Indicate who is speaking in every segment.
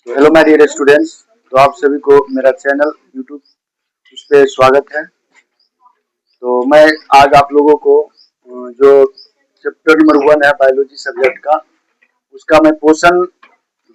Speaker 1: तो hello my dear students. तो आप सभी को मेरा चैनल यूट्यूब उस पे स्वागत है। तो मैं आज आप लोगों को जो चैप्टर नंबर 1 है बायोलॉजी सब्जेक्ट का, उसका मैं पोर्शन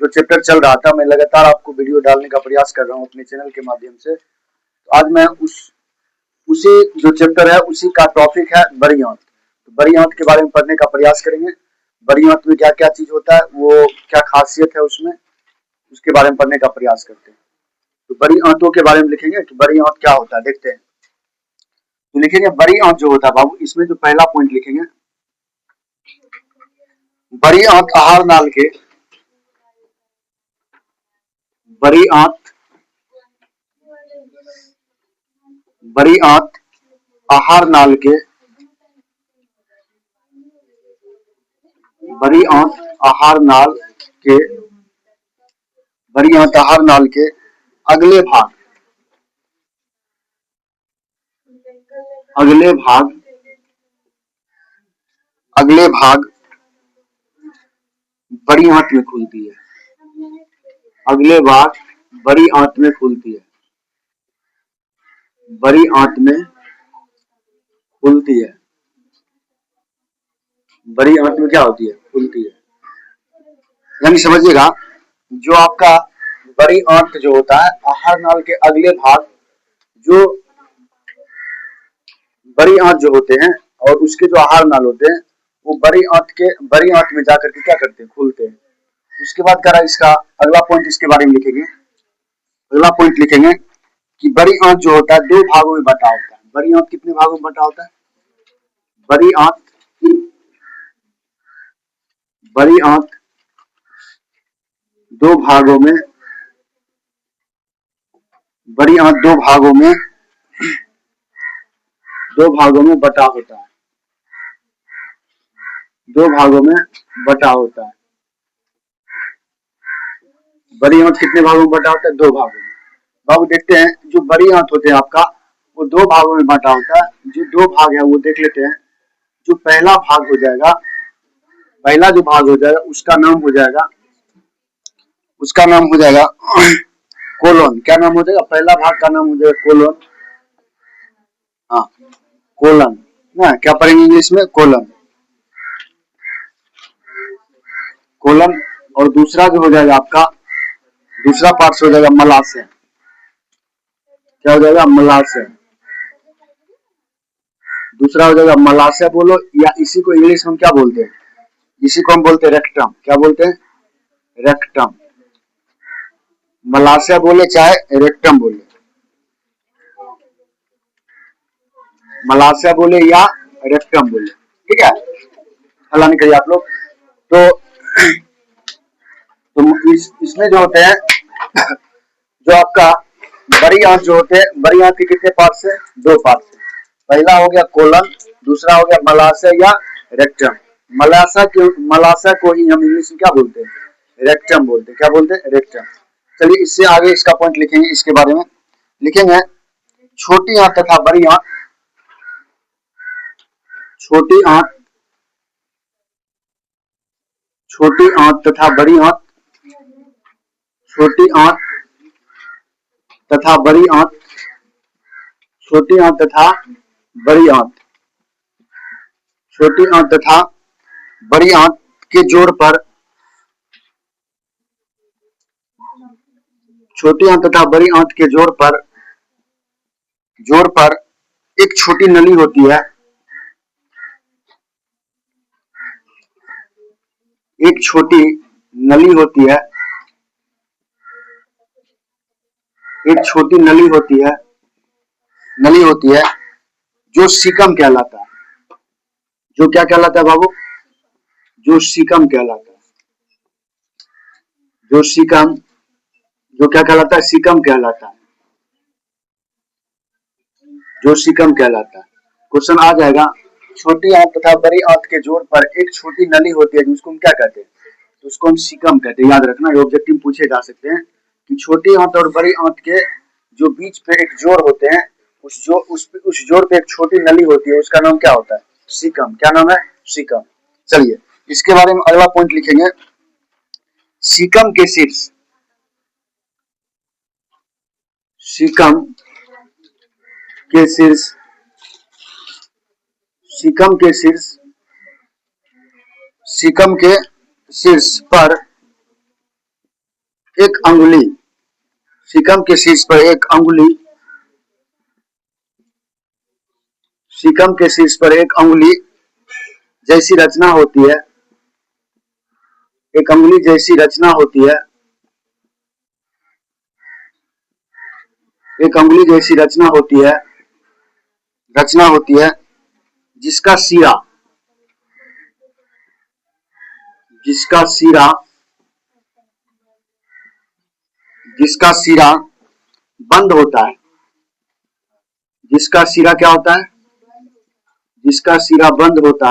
Speaker 1: जो चैप्टर चल रहा था, मैं लगातार आपको वीडियो डालने का प्रयास कर रहा हूँ अपने चैनल के माध्यम से। तो आज मैं उसी जो चैप्टर है उसी का टॉपिक है बड़ी आंत। तो बड़ी आंत के बारे में पढ़ने का प्रयास करेंगे। बड़ी आंत में क्या क्या चीज होता है, वो क्या खासियत है उसमें, उसके बारे में पढ़ने का प्रयास करते हैं। तो बड़ी आंतों के बारे में लिखेंगे कि बड़ी आंत क्या होता है, देखते हैं। तो लिखेंगे बड़ी आंत जो होता है बाबू, इसमें जो पहला पॉइंट लिखेंगे, बड़ी आंत आहार नाल के, बड़ी आंत, बड़ी आंत आहार नाल के, बड़ी आंत आहार नाल के, बड़ी आंत आहार नाल के अगले भाग, अगले भाग, अगले भाग बड़ी आंत में खुलती है। अगले भाग बड़ी आंत में खुलती है, बड़ी आंत में खुलती है। बड़ी आंत में क्या होती है, खुलती है। यानी समझिएगा, जो आपका बड़ी आंत जो होता है, आहार नाल के अगले भाग, जो बड़ी आंत जो होते हैं और उसके जो आहार नाल होते हैं, वो बड़ी आंत में जाकर के क्या करते हैं, खुलते हैं। उसके बाद कह रहा है इसका अगला पॉइंट, इसके बारे में लिखेंगे। अगला पॉइंट लिखेंगे कि बड़ी आंत जो होता है 2 भागों में बटा होता है। बड़ी आंत कितने भागों में बटा होता है? बड़ी आंत, बड़ी आंत 2 भागों में, बड़ी आंत 2 भागों में, 2 भागों में बटा होता है। 2 भागों में बटा होता है। बड़ी आंत कितने भागों में बटा होता है? 2 भागों में। बाबू देखते हैं, जो बड़ी आंत होते हैं आपका, वो 2 भागों में बटा होता है। जो 2 भाग है वो देख लेते हैं। जो पहला भाग हो जाएगा, पहला जो भाग हो जाएगा उसका नाम हो जाएगा, उसका नाम हो जाएगा कोलोन। क्या नाम हो जाएगा? पहला भाग का नाम हो जाएगा कोलोन। हाँ, कोलन ना, क्या पढ़ेंगे इंग्लिश में? Colon, colon. और दूसरा जो हो जाएगा आपका, दूसरा पार्ट हो जाएगा मलाशय। क्या हो जाएगा? मलाशय। दूसरा हो जाएगा मलाशय बोलो, या इसी को इंग्लिश में क्या बोलते हैं? इसी को हम बोलते हैं रेक्टम। क्या बोलते हैं? रेक्टम। मलाशय बोले चाहे रेक्टम बोले, मलाशय बोले या रेक्टम बोले, ठीक है। हल्ला नहीं करिए आप लोग। तो इसमें जो होते हैं, जो आपका बड़ी आंत जो होते हैं, बड़ी आंत के कितने पार्ट है? 2 पार्ट है। पहला हो गया कोलन, दूसरा हो गया मलाशय या रेक्टम। मलाशय को ही हम इंग्लिश में क्या बोलते हैं? रेक्टम बोलते हैं। क्या बोलते हैं? रेक्टम। चलिए इससे आगे इसका पॉइंट लिखेंगे। इसके बारे में लिखेंगे, छोटी आंत तथा बड़ी आंत, छोटी आंत, छोटी आंत तथा बड़ी आंत, छोटी आंत तथा बड़ी आंत, छोटी आंत तथा बड़ी आंत, छोटी आंत तथा बड़ी आंत के जोड़ पर, छोटी आंत तथा बड़ी आंत के जोड़ पर, जोड़ पर एक छोटी नली होती है। एक छोटी नली होती है, एक छोटी नली होती है, नली होती है, जो सीकम कहलाता है। जो क्या कहलाता है बाबू? जो सीकम कहलाता है। जो सीकम, जो क्या कहलाता है? सीकम कहलाता है। जो सीकम कहलाता है। क्वेश्चन आ जाएगा, छोटी आंत तथा बड़ी आंत के जोड़ पर एक छोटी नली होती है, जिसको हम क्या कहते हैं? तो उसको हम सीकम कहते हैं। याद रखना, ये ऑब्जेक्टिव पूछे जा सकते हैं कि छोटी आंत और बड़ी आंत के जो बीच पे एक जोड़ होते हैं, उस जोड़ पे एक छोटी नली होती है, उसका नाम क्या होता है? सीकम। क्या नाम है? सीकम। चलिए इसके बारे में अगला पॉइंट लिखेंगे, सीकम के शीर्ष, सीकम के शीर्ष सीकम के शीर्ष सीकम के शीर्ष पर एक अंगुली सीकम के शीर्ष पर एक अंगुली सीकम के शीर्ष पर एक अंगुली जैसी रचना होती है एक अंगुली जैसी रचना होती है एक अंगुली जैसी रचना होती है जिसका सिरा जिसका सिरा जिसका सिरा बंद होता है जिसका सिरा क्या होता है जिसका सिरा बंद होता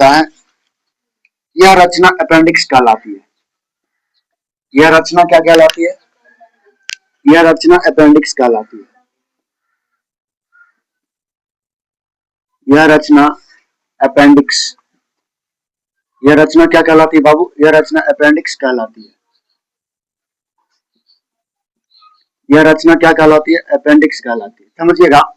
Speaker 1: है यह रचना अपेंडिक्स कहलाती है यह रचना क्या कहलाती है यह रचना अपेंडिक्स कहलाती है यह रचना अपेंडिक्स यह रचना क्या कहलाती है बाबू यह रचना अपेंडिक्स कहलाती है यह रचना क्या कहलाती है अपेंडिक्स कहलाती है समझिएगा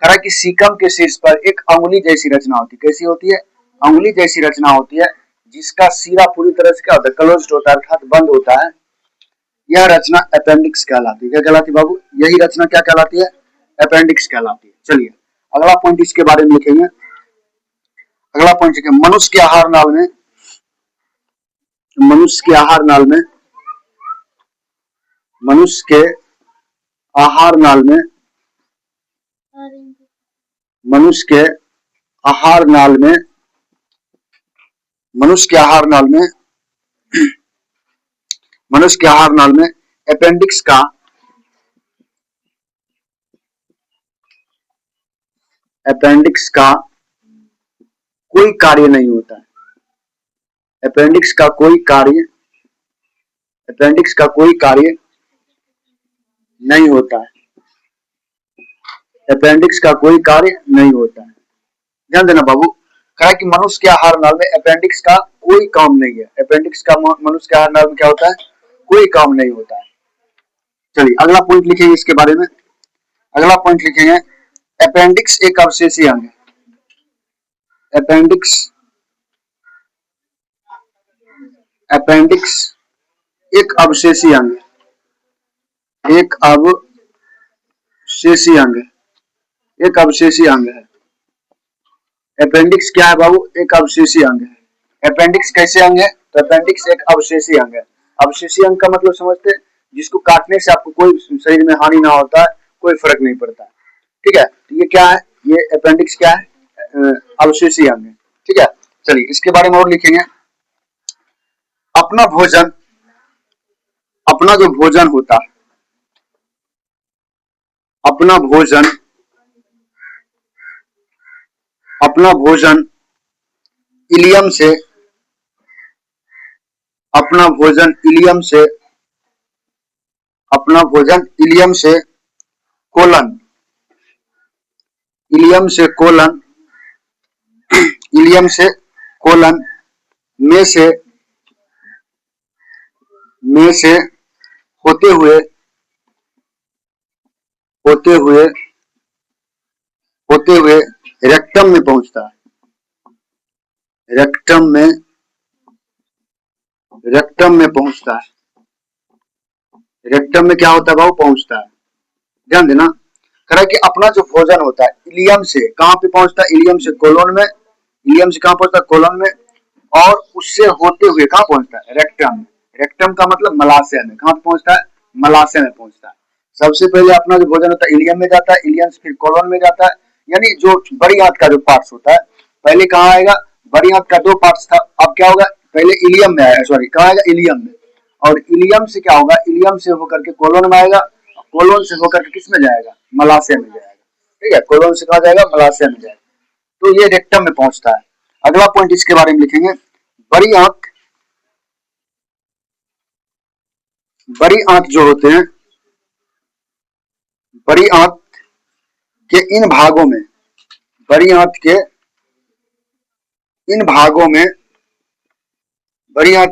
Speaker 1: करा कि सीकम के शीर्ष पर एक अंगुली जैसी रचना होती है कैसी होती है अंगुली जैसी रचना होती है जिसका सिरा पूरी तरह से क्या होता है क्लोज्ड होता है अर्थात बंद होता है यह रचना अपेंडिक्स कहलाती है क्या कहलाती है बाबू यही रचना क्या कहलाती है अपेंडिक्स कहलाती है चलिए अगला पॉइंट इसके बारे में लिखेंगे अगला पॉइंट लिखेंगे मनुष्य के आहार नाल में मनुष्य के आहार नाल में मनुष्य के आहार नाल में मनुष्य के आहार नाल में मनुष्य के आहार नाल में मनुष्य के आहार नाल में अपेंडिक्स का कोई कार्य नहीं होता है अपेंडिक्स का कोई कार्य नहीं होता है अपेंडिक्स का कोई कार्य नहीं होता है ध्यान देना बाबू कहा कि मनुष्य के आहार नाल में अपेंडिक्स का कोई काम नहीं है अपेंडिक्स का मनुष्य के आहार नाल में क्या होता है कोई काम नहीं होता है चलिए अगला पॉइंट लिखेंगे इसके बारे में अगला पॉइंट लिखेंगे अपेंडिक्स एक अवशेषी अंग है अपेंडिक्स एक अवशेषी अंग है एक अवशेषी अंग है अपेंडिक्स क्या है बाबू एक अवशेषी अंग है अपेंडिक्स कैसे अंग है तो अपेंडिक्स एक अवशेषी अंग है अवशेषी अंग का मतलब समझते हैं जिसको काटने से आपको कोई शरीर में हानि ना होता है कोई फर्क नहीं पड़ता ठीक है तो ये क्या है ये अपेंडिक्स क्या है अवशेषी अंग है ठीक है चलिए इसके बारे में और लिखेंगे अपना जो भोजन होता है अपना भोजन इलियम से कोलन में से होते हुए रेक्टम में पहुंचता है रेक्टम में क्या होता है बाबू पहुंचता है ध्यान देना कह रहा है कि अपना जो भोजन होता है इलियम से कहां पे पहुंचता है इलियम से कोलन में इलियम से कहां पहुंचता है कोलन में और उससे होते हुए कहां पहुंचता है रेक्टम रेक्टम का मतलब मलाशय में कहां पहुंचता है मलाशय में पहुंचता है सबसे पहले अपना जो भोजन होता है इलियम में जाता है इलियम से फिर कोलन में जाता है यानी जो बड़ी आंत का जो पार्ट्स होता है पहले कहां आएगा बड़ी आंत का 2 पार्ट्स था अब क्या होगा पहले इलियम में आएगा सॉरी कहां आएगा इलियम में और इलियम से क्या होगा इलियम से होकर के कोलन में आएगा कोलन से होकर के किस में जाएगा मलाशय में जाएगा ठीक है कोलन से कहा जाएगा मलाशय में जाएगा तो ये रेक्टम में पहुंचता है अगला पॉइंट इसके बारे में लिखेंगे बड़ी आंत जो होते हैं बड़ी आंत के इन भागों में बड़ी आंत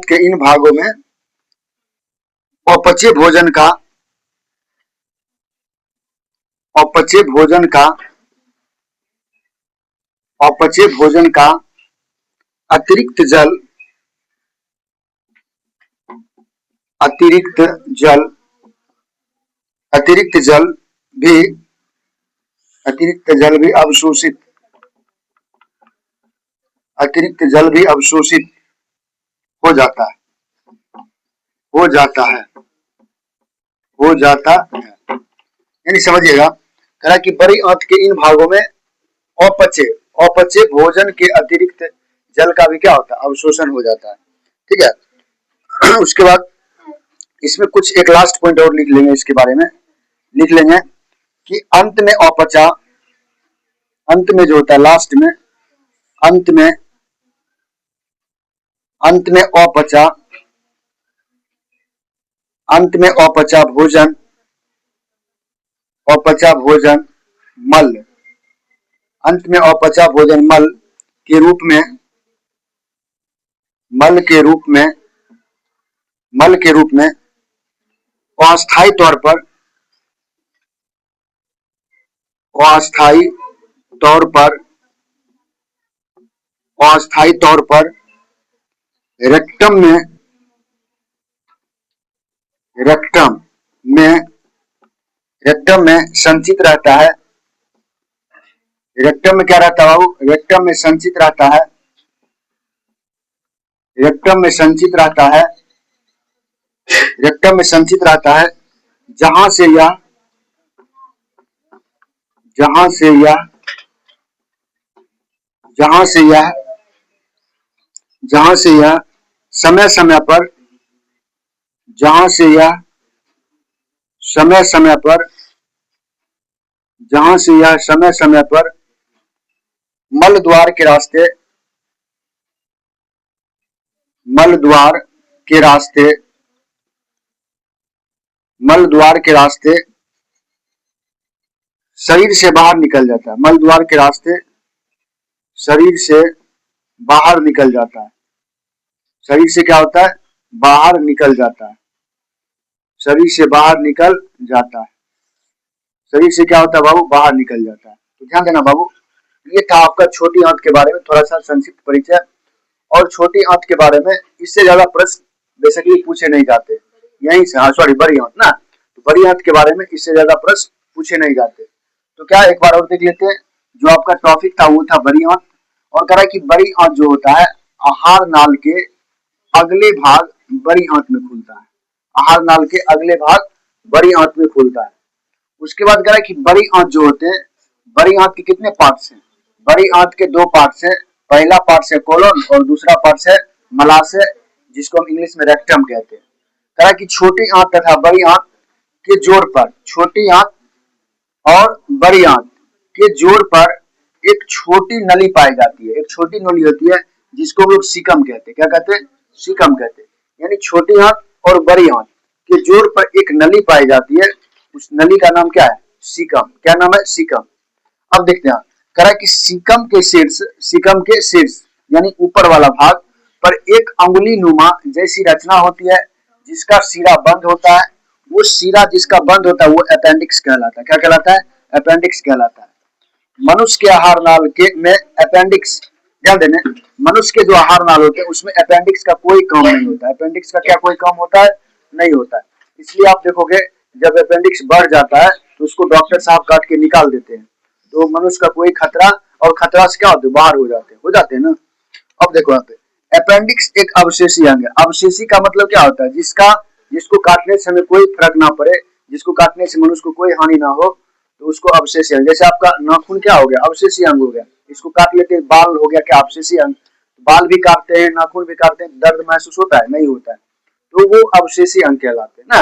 Speaker 1: के इन भागों में अपचे भोजन का अपचे भोजन का अतिरिक्त जल अतिरिक्त जल अतिरिक्त जल भी अवशोषित हो जाता है हो जाता है। यानी समझिएगा, कह रहा कि बड़ी आंत के इन भागों में अपचे भोजन के अतिरिक्त जल का भी क्या होता है, अवशोषण हो जाता है। ठीक है, उसके बाद इसमें कुछ एक लास्ट पॉइंट और लिख लेंगे, इसके बारे में लिख लेंगे कि अंत में जो होता है लास्ट में, अंत में अपचा भोजन मल, अंत में अपचा भोजन मल के रूप में अस्थायी तौर पर रेक्टम में संचित रहता है। रेक्टम में क्या रहता है बाबू, रेक्टम में संचित रहता है, जहां से यह समय समय पर मल द्वार के रास्ते शरीर से बाहर निकल जाता है। मल द्वार के रास्ते शरीर से बाहर निकल जाता है। शरीर से क्या होता है, बाहर निकल जाता है। शरीर से क्या होता है बाबू, बाहर निकल जाता है। तो ध्यान देना बाबू, ये था आपका छोटी आंत के बारे में थोड़ा सा संक्षिप्त परिचय। और छोटी आंत के बारे में इससे ज्यादा प्रश्न बेसिकली पूछे नहीं जाते यहीं से, सॉरी बड़ी आंत ना, तो बड़ी आंत के बारे में इससे ज्यादा प्रश्न पूछे नहीं जाते। तो क्या एक बार और देख लेते हैं, जो आपका टॉपिक था वो था बड़ी आंत, और कह रहा है कि बड़ी आंत जो होता है आहार नाल के अगले भाग बड़ी आंत में खुलता है। आहार नाल के अगले भाग बड़ी आंत में खुलता है। उसके बाद कह रहा है कि बड़ी आंत जो होते हैं, बड़ी आंत के कितने पार्ट्स हैं, बड़ी आंत के दो पार्ट्स हैं। पहला पार्ट है कोलन और दूसरा पार्ट है मलाशय, जिसको हम इंग्लिश में रेक्टम कहते हैं। कह रहा है कि छोटी आंत तथा बड़ी आंत के जोड़ पर, छोटी आंत और बड़ी आंत के जोड़ पर एक छोटी नली पाई जाती है। एक छोटी नली होती है जिसको लोग सीकम कहते हैं। क्या कहते हैं, सीकम कहते हैं। यानी छोटी आंत और बड़ी आंत के जोड़ पर एक नली पाई जाती है, उस नली का नाम क्या है, सीकम। क्या नाम है, सीकम। अब देखते हैं, कह रहा है कि सीकम के शीर्ष यानी ऊपर वाला भाग पर एक अंगुली नुमा जैसी रचना होती है, जिसका सिरा बंद होता है। वो सिरा जिसका बंद होता है वो अपेंडिक्स कहलाता है। क्या कहलाता है, अपेंडिक्स कहलाता है। मनुष्य के आहार नाल के में अपेंडिक्स, ध्यान देने, मनुष्य के जो आहार नाल होते हैं उसमें अपेंडिक्स का कोई काम नहीं होता है। अपेंडिक्स का क्या कोई काम होता है, नहीं होता है। इसलिए आप देखोगे जब अपेंडिक्स बढ़ जाता है तो उसको डॉक्टर साहब काट के निकाल देते हैं, तो मनुष्य का कोई खतरा, और खतरा से क्या होते हैं, बाहर हो जाते हैं ना। अब देखो यहाँ पे अपेंडिक्स एक अवशेषी अंग है। अवशेषी का मतलब क्या होता है, जिसको काटने से हमें कोई फर्क ना पड़े, जिसको काटने से मनुष्य को कोई हानि ना हो, तो उसको अवशेषी अंग। जैसे आपका नाखून क्या हो गया, अवशेषी अंग हो गया, इसको काट लेते हैं, बाल हो गया क्या, अवशेषी अंग। बाल भी काटते हैं, नाखून भी काटते हैं, दर्द महसूस होता है, नहीं होता है, तो वो अवशेषी अंग कहलाते हैं ना।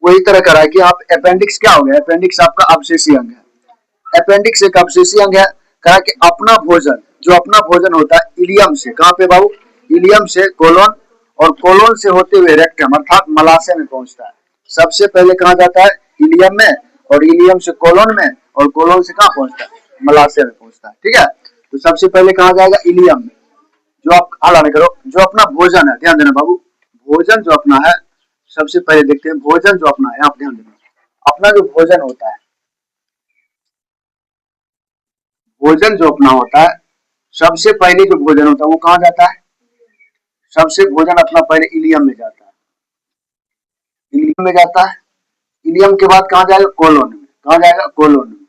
Speaker 1: वही तरह करा है कि आप अपेंडिक्स क्या हो गया, अपेंडिक्स आपका अवशेषी अंग है। अपेंडिक्स एक अवशेषी अंग है। कहा कि अपना भोजन, जो अपना भोजन होता है इलियम से, कहां पे बाबू, इलियम से कोलोन, और कोलोन से होते हुए रेक्टम अर्थात मलाशय में पहुंचता है। सबसे पहले कहां जाता है, इलियम में, और इलियम से कोलोन में, और कोलोन से कहां पहुंचता है, मलाशय में पहुंचता है। ठीक है, तो सबसे पहले कहां जाएगा, इलियम में। जो आप हला नहीं करो, जो अपना भोजन है, ध्यान देना बाबू, भोजन जो अपना है, सबसे पहले देखते हैं भोजन जो अपना है, आप ध्यान देना, अपना जो भोजन होता है भोजन जो अपना होता है, सबसे पहले जो भोजन होता है वो कहाँ जाता है? सबसे भोजन अपना पहले इलियम में जाता है। इलियम में जाता है। इलियम के बाद कहाँ जाएगा? कोलन में। कहाँ जाएगा? कोलन में।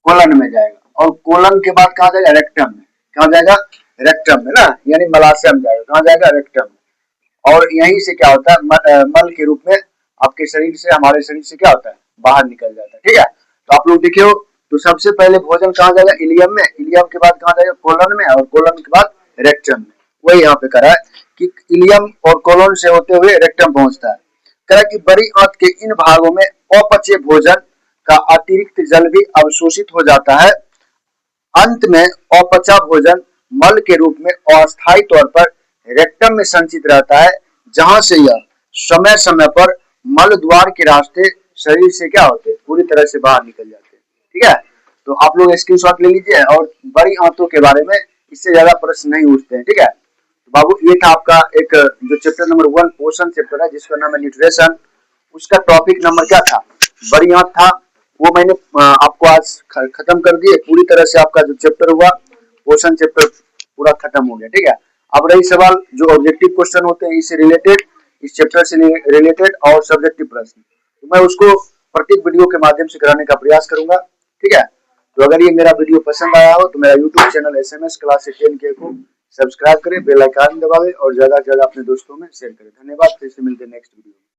Speaker 1: कोलन में जाएगा और कोलन के बाद कहाँ जाएगा? रेक्टम में। कहाँ जाएगा? रेक्टम में ना, यानी मलाशय में जाएगा। कहाँ जाएगा? रेक्टम में। और यहीं से क्या होता है? मल के रूप में आपके शरीर से, हमारे शरीर से क्या होता है? बाहर निकल जाता है। ठीक है, तो आप लोग देखिए, तो सबसे पहले भोजन कहाँ जाएगा? इलियम में। इलियम के बाद कहाँ जाएगा? कोलन में। और कोलन के बाद रेक्टम में। वही यहाँ पे करा है कि इलियम और कोलन से होते हुए रेक्टम पहुंचता है। कह कि बड़ी आंत के इन भागों में अपचय भोजन का अतिरिक्त जल भी अवशोषित हो जाता है। अंत में अपचा भोजन मल के रूप में अस्थायी तौर पर रेक्टम में संचित रहता है, जहां से यह समय समय पर मल द्वार के रास्ते शरीर से क्या होते हैं? पूरी तरह से बाहर निकल जाते हैं। ठीक है, तो आप लोग स्क्रीनशॉट ले लीजिए और बड़ी आंतों के बारे में इससे ज्यादा प्रश्न नहीं उठते हैं। ठीक है, तो बाबू ये था आपका एक जो चैप्टर नंबर 1 पोषण चैप्टर है, जिसका नाम है न्यूट्रिशन। उसका टॉपिक नंबर क्या था? बड़ी आंत था। वो मैंने आपको आज खत्म कर दिए पूरी तरह से। आपका जो चैप्टर हुआ पोषण चैप्टर पूरा खत्म हो गया। ठीक है, अब रही सवाल जो ऑब्जेक्टिव क्वेश्चन होते हैं इससे रिलेटेड, इस चैप्टर से रिलेटेड और सब्जेक्टिव प्रश्न, तो मैं उसको प्रत्येक वीडियो के माध्यम से कराने का प्रयास करूंगा। ठीक है, तो अगर ये मेरा वीडियो पसंद आया हो तो मेरा यूट्यूब चैनल SMS क्लास 10 के को सब्सक्राइब करें, बेल आइकन दबावें और ज्यादा से ज्यादा अपने दोस्तों में शेयर करें। धन्यवाद, फिर से मिलते हैं नेक्स्ट वीडियो में।